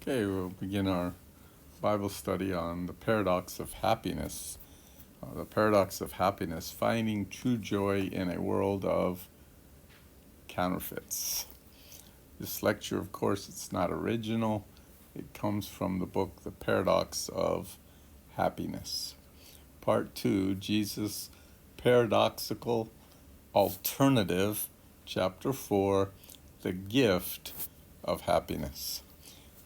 Okay, we'll begin our Bible study on the paradox of happiness. The paradox of happiness, finding true joy in a world of counterfeits. This lecture, of course, it's not original. It comes from the book, The Paradox of Happiness. Part 2, Jesus' Paradoxical Alternative, Chapter 4, The Gift of Happiness.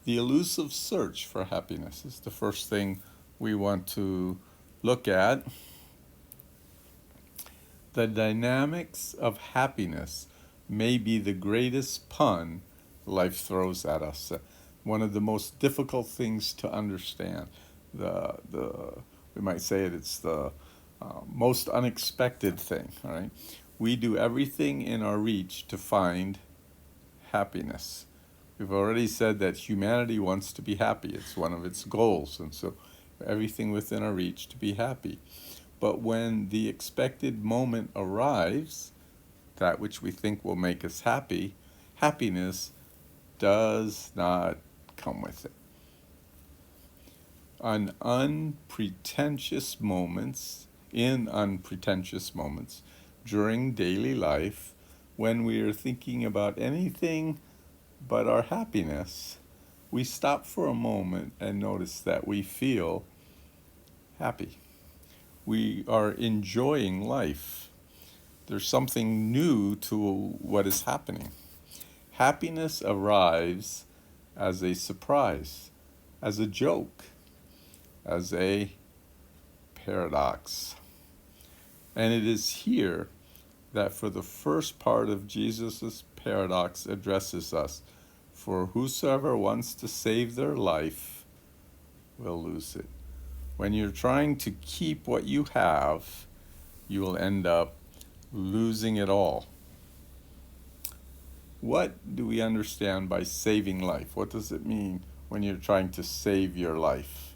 The elusive search for happiness is the first thing we want to look at. The dynamics of happiness may be the greatest pun life throws at us. One of the most difficult things to understand. We might say it's the most unexpected thing. All right, we do everything in our reach to find happiness. We've already said that humanity wants to be happy. It's one of its goals, and so everything within our reach to be happy. But when the expected moment arrives, that which we think will make us happy, happiness does not come with it. In unpretentious moments, during daily life, when we are thinking about anything but our happiness, we stop for a moment and notice that we feel happy. We are enjoying life. There's something new to what is happening. Happiness arrives as a surprise, as a joke, as a paradox. And it is here that for the first part of Jesus' paradox addresses us. For whosoever wants to save their life will lose it. When you're trying to keep what you have, you will end up losing it all. What do we understand by saving life? What does it mean when you're trying to save your life?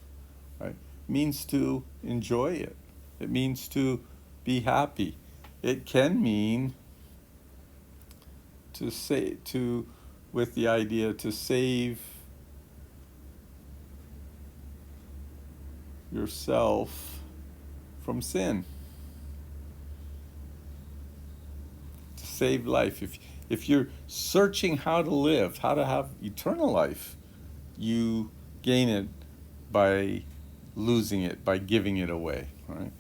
Right? It means to enjoy it. It means to be happy. It can mean with the idea to save yourself from sin. To save life. If you're searching how to live, how to have eternal life, you gain it by losing it, by giving it away. Right?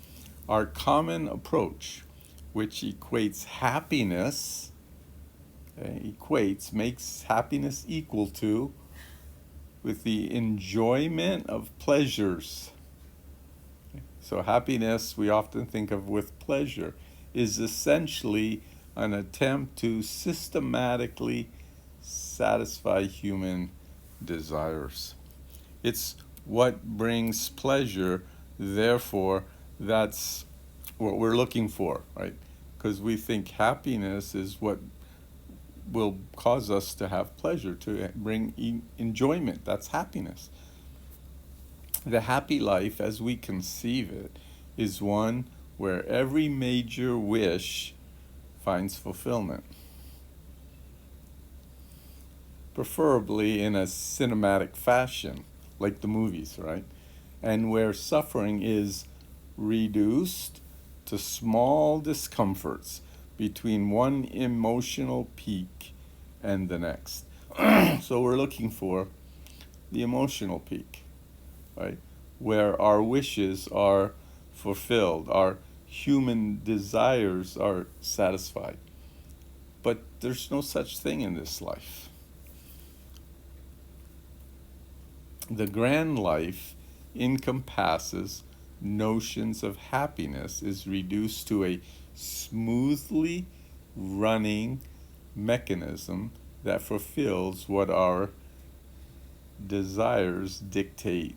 Our common approach, which equates happiness, makes happiness equal to with the enjoyment of pleasures. So happiness, we often think of with pleasure, is essentially an attempt to systematically satisfy human desires. It's what brings pleasure, therefore, that's what we're looking for, right? Because we think happiness is what will cause us to have pleasure, to bring enjoyment. That's happiness. The happy life, as we conceive it, is one where every major wish finds fulfillment, preferably in a cinematic fashion, like the movies, right? And where suffering is reduced to small discomforts between one emotional peak and the next. So we're looking for the emotional peak, right? Where our wishes are fulfilled, our human desires are satisfied. But there's no such thing in this life. The grand life encompasses notions of happiness, is reduced to a smoothly running mechanism that fulfills what our desires dictate.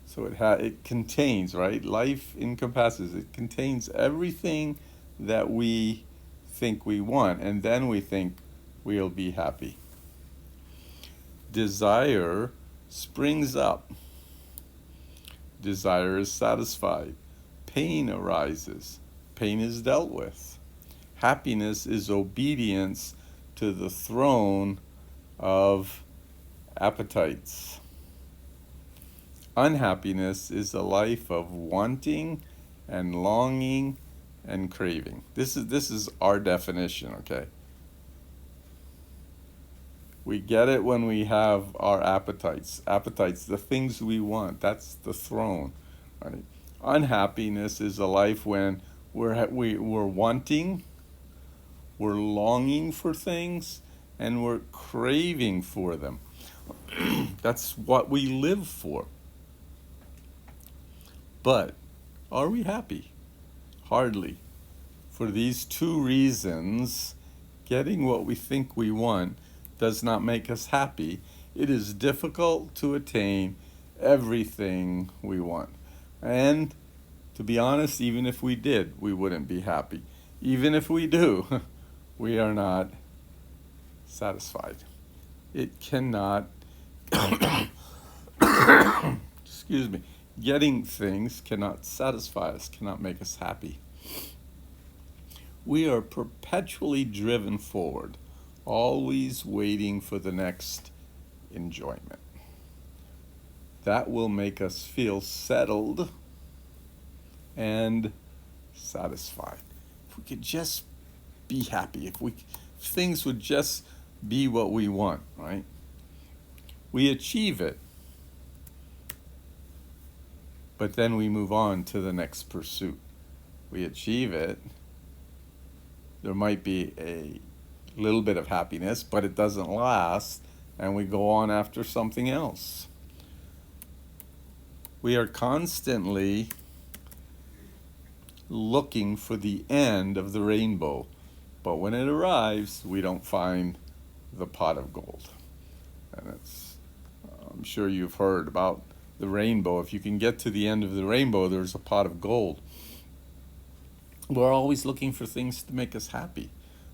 So it contains, right? Life encompasses, it contains everything that we think we want, and then we think we'll be happy. Desire springs up. Desire is satisfied. Pain arises. Pain is dealt with. Happiness is obedience to the throne of appetites. Unhappiness is a life of wanting and longing and craving. This is our definition, okay? We get it when we have our appetites. Appetites, the things we want, that's the throne, right? Unhappiness is a life when we're wanting, we're longing for things, and we're craving for them. That's what we live for. But are we happy? Hardly. For these two reasons, getting what we think we want does not make us happy. It is difficult to attain everything we want. And to be honest, even if we did, we wouldn't be happy. Even if we do, we are not satisfied. It cannot, excuse me, getting things cannot satisfy us, cannot make us happy. We are perpetually driven forward, always waiting for the next enjoyment. That will make us feel settled and satisfied. If we could just be happy, if things would just be what we want, right? We achieve it, but then we move on to the next pursuit. We achieve it. There might be a little bit of happiness, but it doesn't last, and we go on after something else. We are constantly looking for the end of the rainbow, but when it arrives, we don't find the pot of gold. And I'm sure you've heard about the rainbow. If you can get to the end of the rainbow, there's a pot of gold. We're always looking for things to make us happy,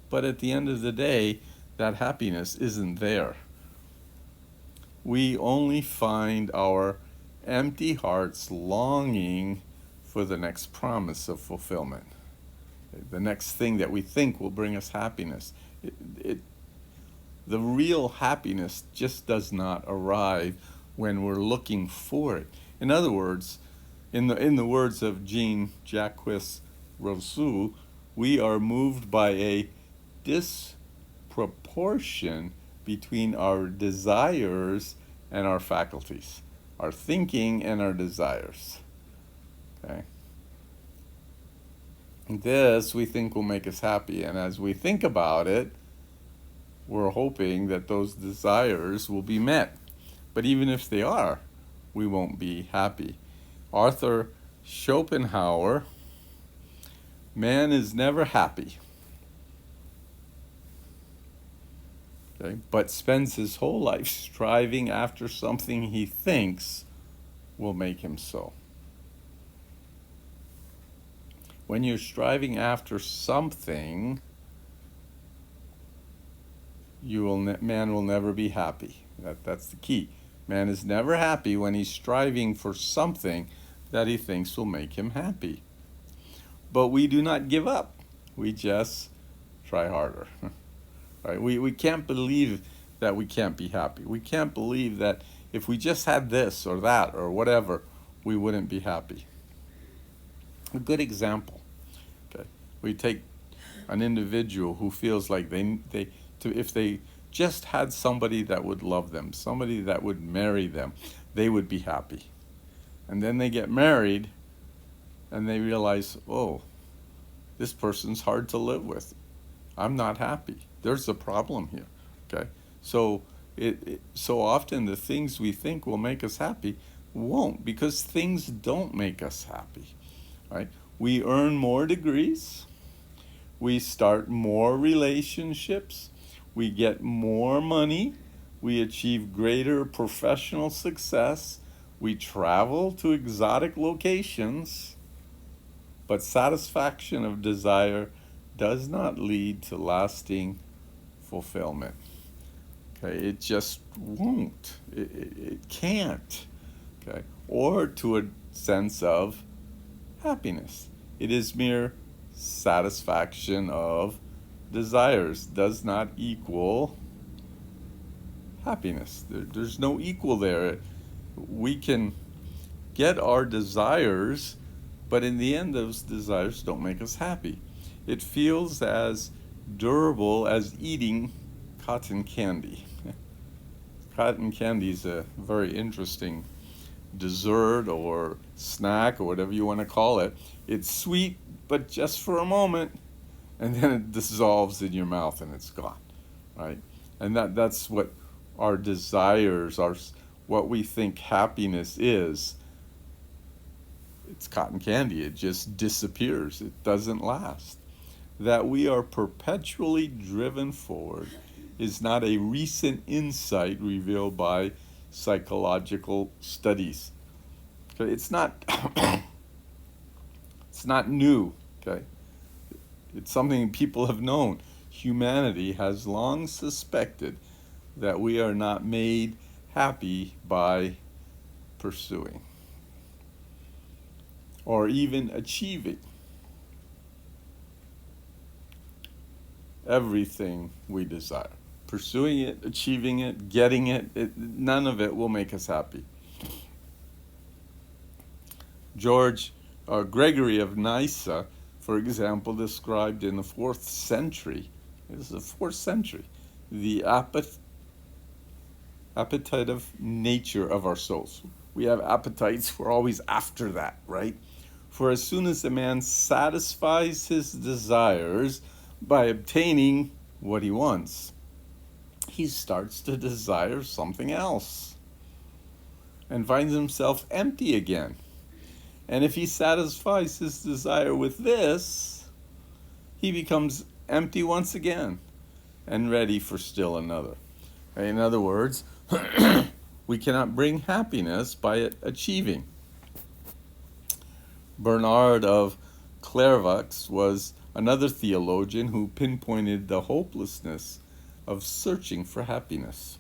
but at the end of the day, that happiness isn't there. We only find our empty hearts longing for the next promise of fulfillment, the next thing that we think will bring us happiness. The real happiness just does not arrive when we're looking for it. In other words, in the words of Jean-Jacques Rousseau, we are moved by a disproportion between our desires and our faculties, our thinking and our desires. Okay? This we think will make us happy, and as we think about it, we're hoping that those desires will be met. But even if they are, we won't be happy. Arthur Schopenhauer, man is never happy, okay, but spends his whole life striving after something he thinks will make him so. When you're striving after something, man will never be happy. That's the key. Man is never happy when he's striving for something that he thinks will make him happy. But we do not give up. We just try harder. Right? We can't believe that we can't be happy. We can't believe that if we just had this or that or whatever, we wouldn't be happy. A good example. Okay, we take an individual who feels like if they just had somebody that would love them, somebody that would marry them, they would be happy. And then they get married and they realize, oh, this person's hard to live with. I'm not happy. There's a problem here. Okay? So so often the things we think will make us happy won't, because things don't make us happy. Right? We earn more degrees, we start more relationships, we get more money, we achieve greater professional success, we travel to exotic locations, but satisfaction of desire does not lead to lasting fulfillment. Okay, it just won't. It can't. Okay, or to a sense of happiness. It is mere satisfaction of desires, does not equal happiness. There's no equal there. We can get our desires, but in the end, those desires don't make us happy. It feels as durable as eating cotton candy. Cotton candy is a very interesting dessert or snack or whatever you want to call it. It's sweet, but just for a moment, and then it dissolves in your mouth and it's gone, right? And that's what our desires are, what we think happiness is. It's cotton candy. It just disappears. It doesn't last. That we are perpetually driven forward is not a recent insight revealed by psychological studies. Okay, it's not it's not new, okay? It's something people have known. Humanity has long suspected that we are not made happy by pursuing or even achieving everything we desire. Pursuing it, achieving it, getting it, none of it will make us happy. Gregory of Nyssa, for example, described in the 4th century, this is the 4th century, the appetitive nature of our souls. We have appetites, we're always after that, right? For as soon as a man satisfies his desires by obtaining what he wants, he starts to desire something else and finds himself empty again. And if he satisfies his desire with this, he becomes empty once again and ready for still another. In other words, we cannot bring happiness by achieving. Bernard of Clairvaux was another theologian who pinpointed the hopelessness of searching for happiness.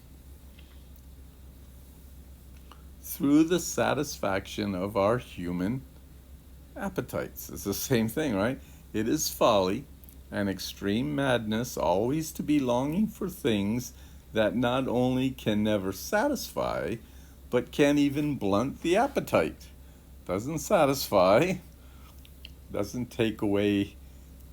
Through the satisfaction of our human appetites. It's the same thing, right? It is folly and extreme madness always to be longing for things that not only can never satisfy, but can even blunt the appetite. Doesn't satisfy, doesn't take away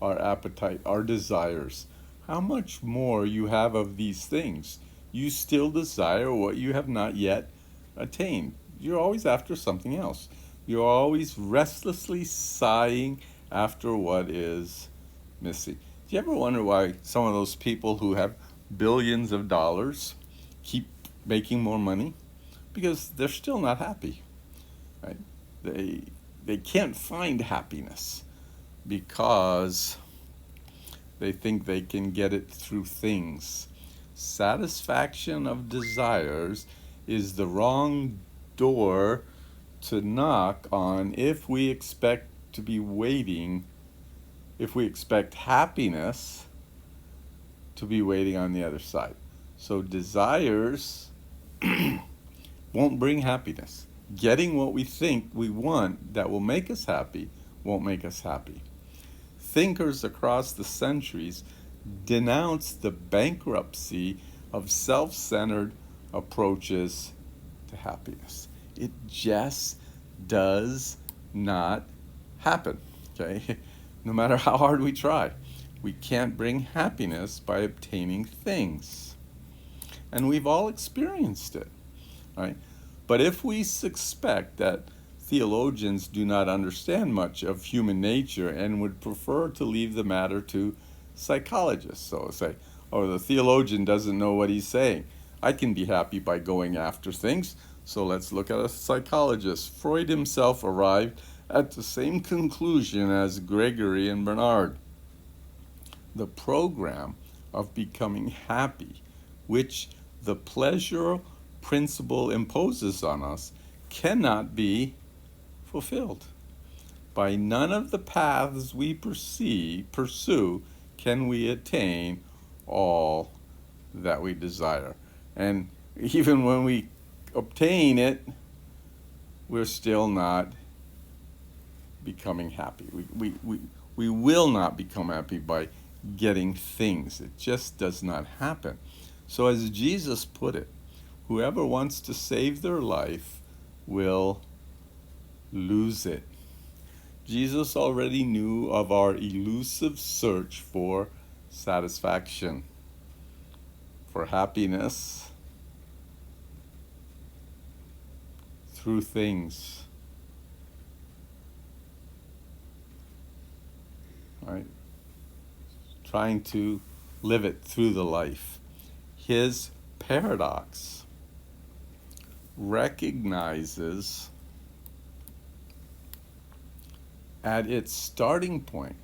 our appetite, our desires. How much more you have of these things? You still desire what you have not yet attained. You're always after something else. You're always restlessly sighing after what is missing. Do you ever wonder why some of those people who have billions of dollars keep making more money? Because they're still not happy, right? They can't find happiness because they think they can get it through things. Satisfaction of desires is the wrong door to knock on if we expect to be waiting, if we expect happiness to be waiting on the other side. So desires won't bring happiness. Getting what we think we want that will make us happy won't make us happy. Thinkers across the centuries denounce the bankruptcy of self-centered approaches to happiness. It just does not happen, okay? No matter how hard we try. We can't bring happiness by obtaining things. And we've all experienced it, right? But if we suspect that theologians do not understand much of human nature and would prefer to leave the matter to psychologists, so say, oh, the theologian doesn't know what he's saying. I can be happy by going after things, so let's look at a psychologist. Freud himself arrived at the same conclusion as Gregory and Bernard. The program of becoming happy, which the pleasure principle imposes on us, cannot be fulfilled. By none of the paths we pursue can we attain all that we desire. And even when we obtain it, we're still not becoming happy. We will not become happy by getting things. It just does not happen. So as Jesus put it, whoever wants to save their life will lose it. Jesus already knew of our elusive search for satisfaction, for happiness through things, right? Trying to live it through the life. His paradox recognizes at its starting point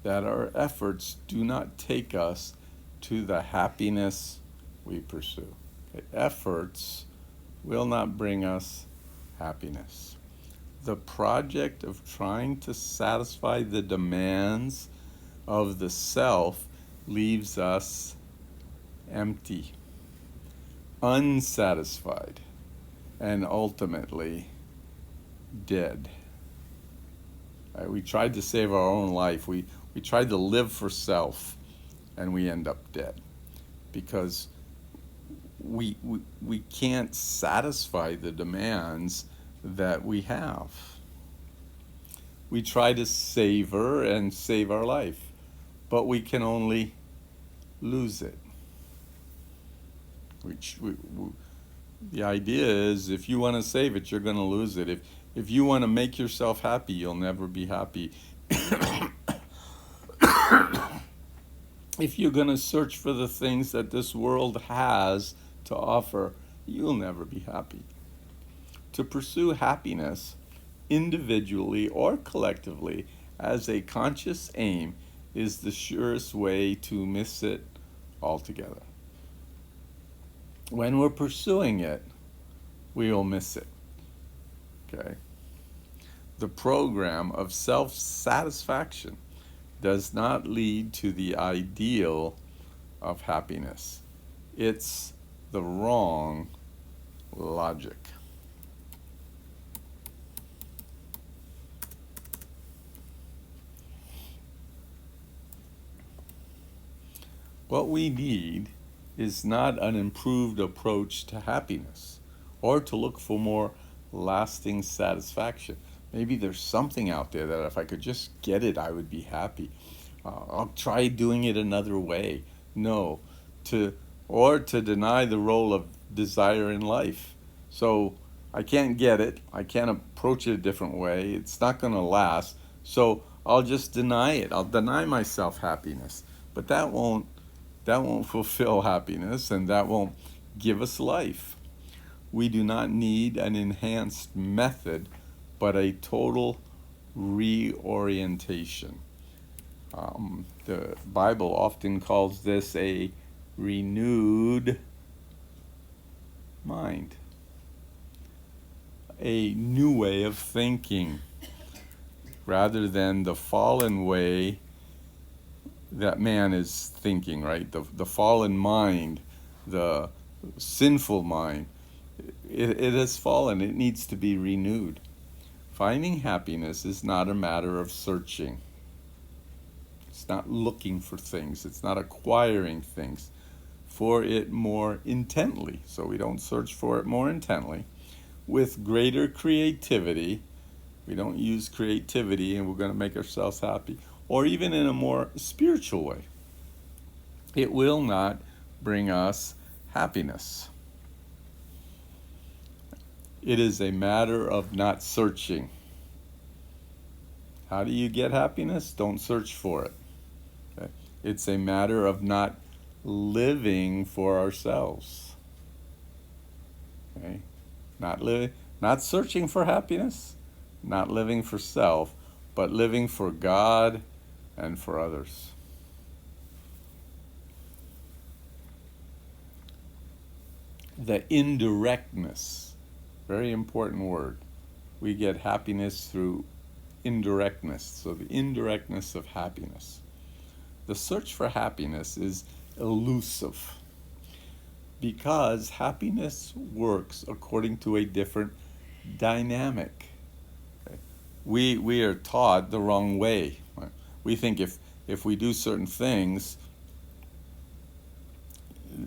that our efforts do not take us to the happiness we pursue. Okay? Efforts will not bring us happiness. The project of trying to satisfy the demands of the self leaves us empty, unsatisfied, and ultimately dead. Right? We tried to save our own life. We tried to live for self, and we end up dead because we can't satisfy the demands that we have. We try to savor and save our life, but we can only lose it. The idea is if you want to save it, you're going to lose it. If you want to make yourself happy, you'll never be happy. If you're going to search for the things that this world has to offer, you'll never be happy. To pursue happiness, individually or collectively, as a conscious aim, is the surest way to miss it altogether. When we're pursuing it, we will miss it. Okay? The program of self-satisfaction does not lead to the ideal of happiness. It's the wrong logic. What we need is not an improved approach to happiness or to look for more lasting satisfaction. Maybe there's something out there that if I could just get it, I would be happy. I'll try doing it another way. No, to deny the role of desire in life. So I can't get it. I can't approach it a different way. It's not going to last. So I'll just deny it. I'll deny myself happiness. But that won't fulfill happiness, and that won't give us life. We do not need an enhanced method, but a total reorientation. The Bible often calls this a renewed mind, a new way of thinking, rather than the fallen way that man is thinking, right? The fallen mind, the sinful mind, it has fallen. It needs to be renewed. Finding happiness is not a matter of searching. It's not looking for things. It's not acquiring things for it more intently. So we don't search for it more intently. With greater creativity, we don't use creativity and we're going to make ourselves happy, or even in a more spiritual way. It will not bring us happiness. It is a matter of not searching. How do you get happiness? Don't search for it. Okay? It's a matter of not living for ourselves. Okay? Not searching for happiness, not living for self, but living for God and for others. The indirectness, very important word. We get happiness through indirectness, so the indirectness of happiness. The search for happiness is elusive because happiness works according to a different dynamic. Okay? We are taught the wrong way. Right? We think if we do certain things,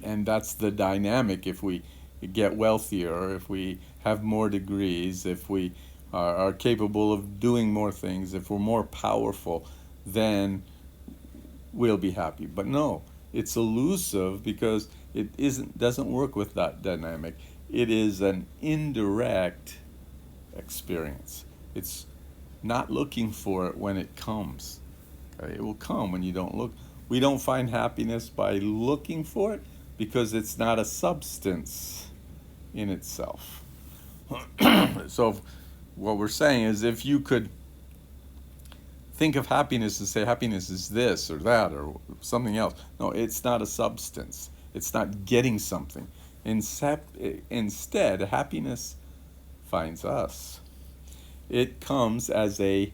and that's the dynamic, if we get wealthier, if we have more degrees, if we are capable of doing more things, if we're more powerful, then we'll be happy. But no, it's elusive because it doesn't work with that dynamic. It is an indirect experience. It's not looking for it when it comes. Okay? It will come when you don't look. We don't find happiness by looking for it because it's not a substance in itself. So what we're saying is, if you could think of happiness and say happiness is this or that or something else, no, it's not a substance. It's not getting something. Instead, happiness finds us. It comes as a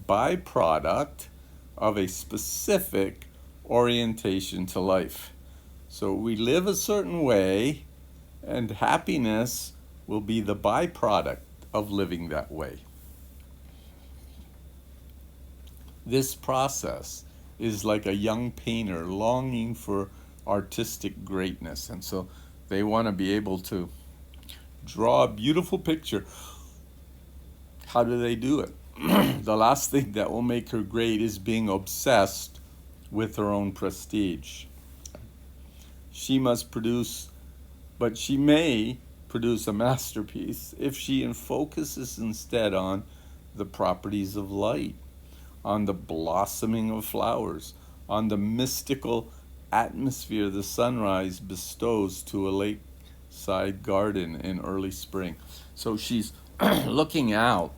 byproduct of a specific orientation to life. So we live a certain way, and happiness will be the byproduct of living that way. This process is like a young painter longing for artistic greatness, and so they want to be able to draw a beautiful picture. How do they do it? The last thing that will make her great is being obsessed with her own prestige. She must produce, but she may produce a masterpiece if she focuses instead on the properties of light, on the blossoming of flowers, on the mystical atmosphere the sunrise bestows to a lakeside garden in early spring. So she's looking out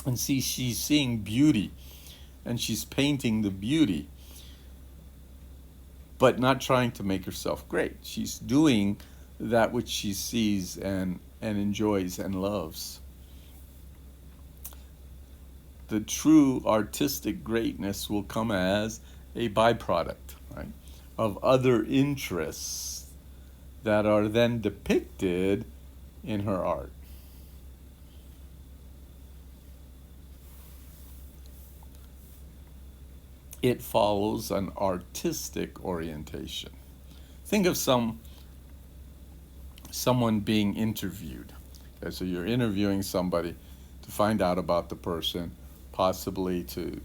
and she's seeing beauty, and she's painting the beauty, but not trying to make herself great. She's doing that which she sees and enjoys and loves. The true artistic greatness will come as a byproduct, right, of other interests that are then depicted in her art. It follows an artistic orientation. Think of someone being interviewed. Okay, so you're interviewing somebody to find out about the person, possibly to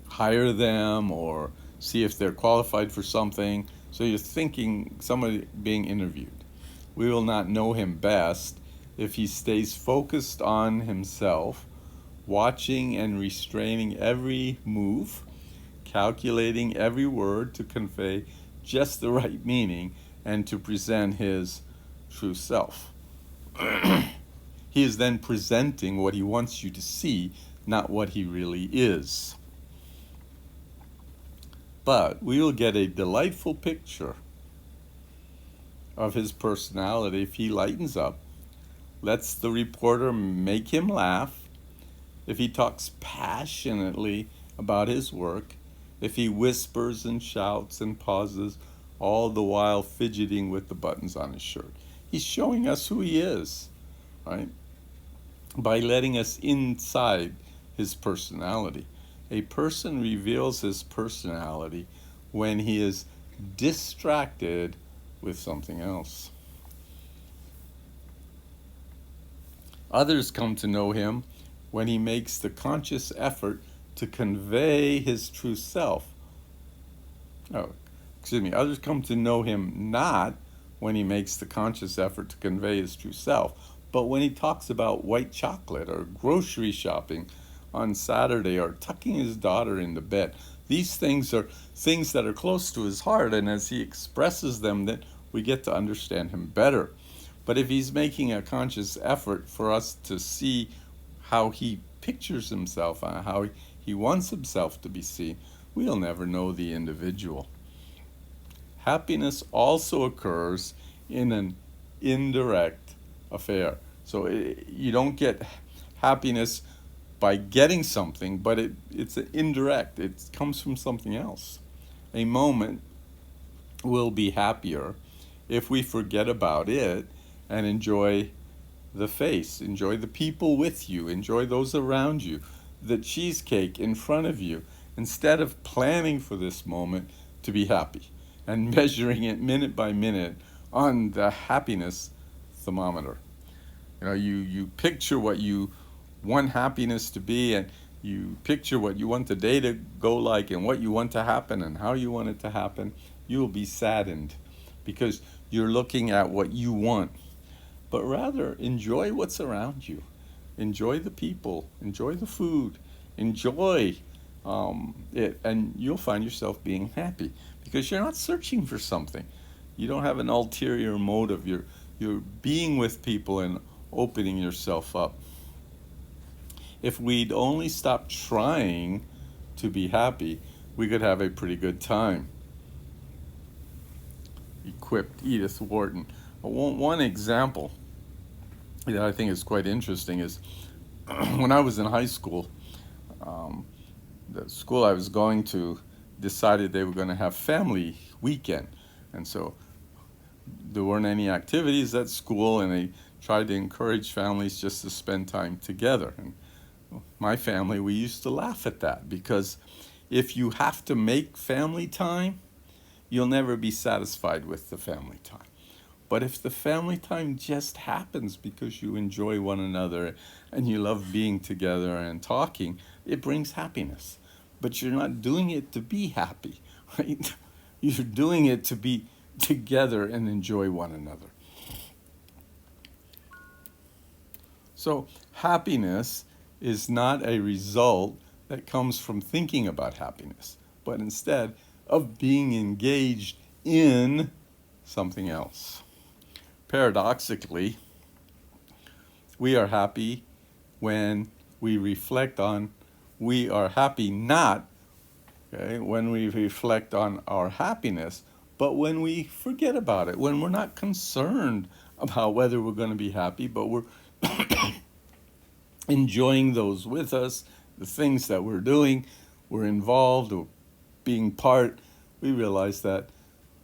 hire them or see if they're qualified for something. So you're thinking somebody being interviewed. We will not know him best if he stays focused on himself, watching and restraining every move, calculating every word to convey just the right meaning and to present his true self. He is then presenting what he wants you to see, not what he really is. But we will get a delightful picture of his personality if he lightens up, lets the reporter make him laugh, if he talks passionately about his work, if he whispers and shouts and pauses, all the while fidgeting with the buttons on his shirt. He's showing us who he is, right? By letting us inside his personality. A person reveals his personality when he is distracted with something else. Others come to know him when he makes the conscious effort to convey his true self. Others come to know him not when he makes the conscious effort to convey his true self, but when he talks about white chocolate or grocery shopping on Saturday or tucking his daughter into bed. These things are things that are close to his heart, and as he expresses them, then we get to understand him better. But if he's making a conscious effort for us to see how he pictures himself and how he wants himself to be seen, we'll never know the individual. Happiness also occurs in an indirect affair. So you don't get happiness by getting something, but it's indirect. It comes from something else. A moment will be happier if we forget about it and enjoy the face, enjoy the people with you, enjoy those around you, the cheesecake in front of you, instead of planning for this moment to be happy and measuring it minute by minute on the happiness thermometer. You picture what you want happiness to be, and you picture what you want the day to go like and what you want to happen and how you want it to happen. You will be saddened because you're looking at what you want. But rather, enjoy what's around you. Enjoy the people. Enjoy the food. Enjoy it. And you'll find yourself being happy because you're not searching for something. You don't have an ulterior motive. You're being with people and opening yourself up. If we'd only stop trying to be happy, we could have a pretty good time. Equipped Edith Wharton. One example that I think is quite interesting is when I was in high school, the school I was going to decided they were going to have family weekend. And so there weren't any activities at school, and they tried to encourage families just to spend time together. And my family, we used to laugh at that because if you have to make family time, you'll never be satisfied with the family time. But if the family time just happens because you enjoy one another and you love being together and talking, it brings happiness. But you're not doing it to be happy, right? You're doing it to be together and enjoy one another. So happiness is not a result that comes from thinking about happiness, but instead of being engaged in something else. Paradoxically, we are happy when we reflect on, we are happy not when we reflect on our happiness, but when we forget about it, when we're not concerned about whether we're going to be happy, but we're enjoying those with us, the things that we're doing, we're involved, or being part, we realize that,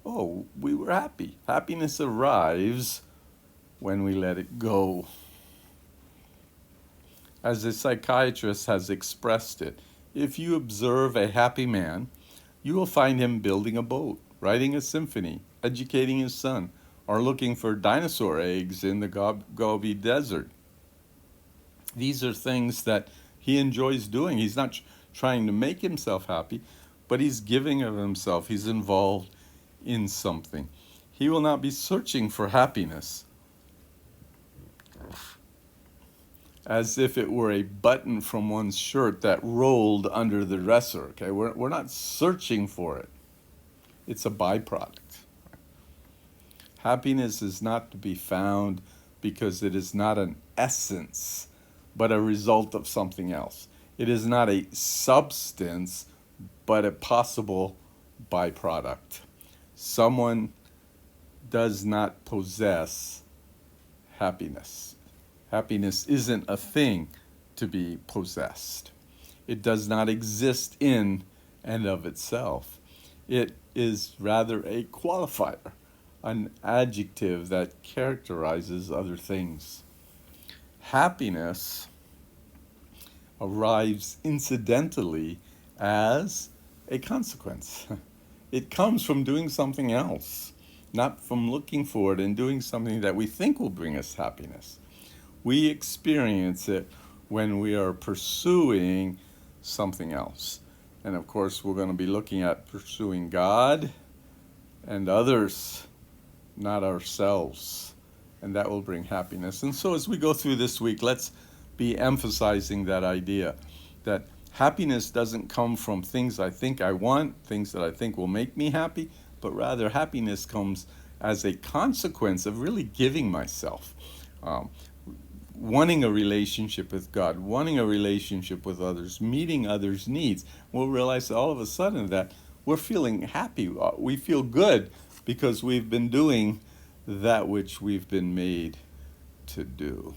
oh, we were happy. Happiness arrives when we let it go. As a psychiatrist has expressed it, if you observe a happy man, you will find him building a boat, writing a symphony, educating his son, or looking for dinosaur eggs in the Gobi Desert. These are things that he enjoys doing. He's not trying to make himself happy, but he's giving of himself. He's involved in something. He will not be searching for happiness as if it were a button from one's shirt that rolled under the dresser. Okay, we're not searching for it. It's a byproduct. Happiness is not to be found because it is not an essence, but a result of something else. It is not a substance, but a possible byproduct. Someone does not possess happiness. Happiness isn't a thing to be possessed. It does not exist in and of itself. It is rather a qualifier, an adjective that characterizes other things. Happiness arrives incidentally as a consequence. It comes from doing something else, not from looking for it and doing something that we think will bring us happiness. We experience it when we are pursuing something else. And of course, we're going to be looking at pursuing God and others, not ourselves. And that will bring happiness. And so as we go through this week, let's be emphasizing that idea that happiness doesn't come from things I think I want, things that I think will make me happy, but rather happiness comes as a consequence of really giving myself. Wanting a relationship with God, wanting a relationship with others, meeting others' needs, we'll realize all of a sudden that we're feeling happy. We feel good because we've been doing that which we've been made to do.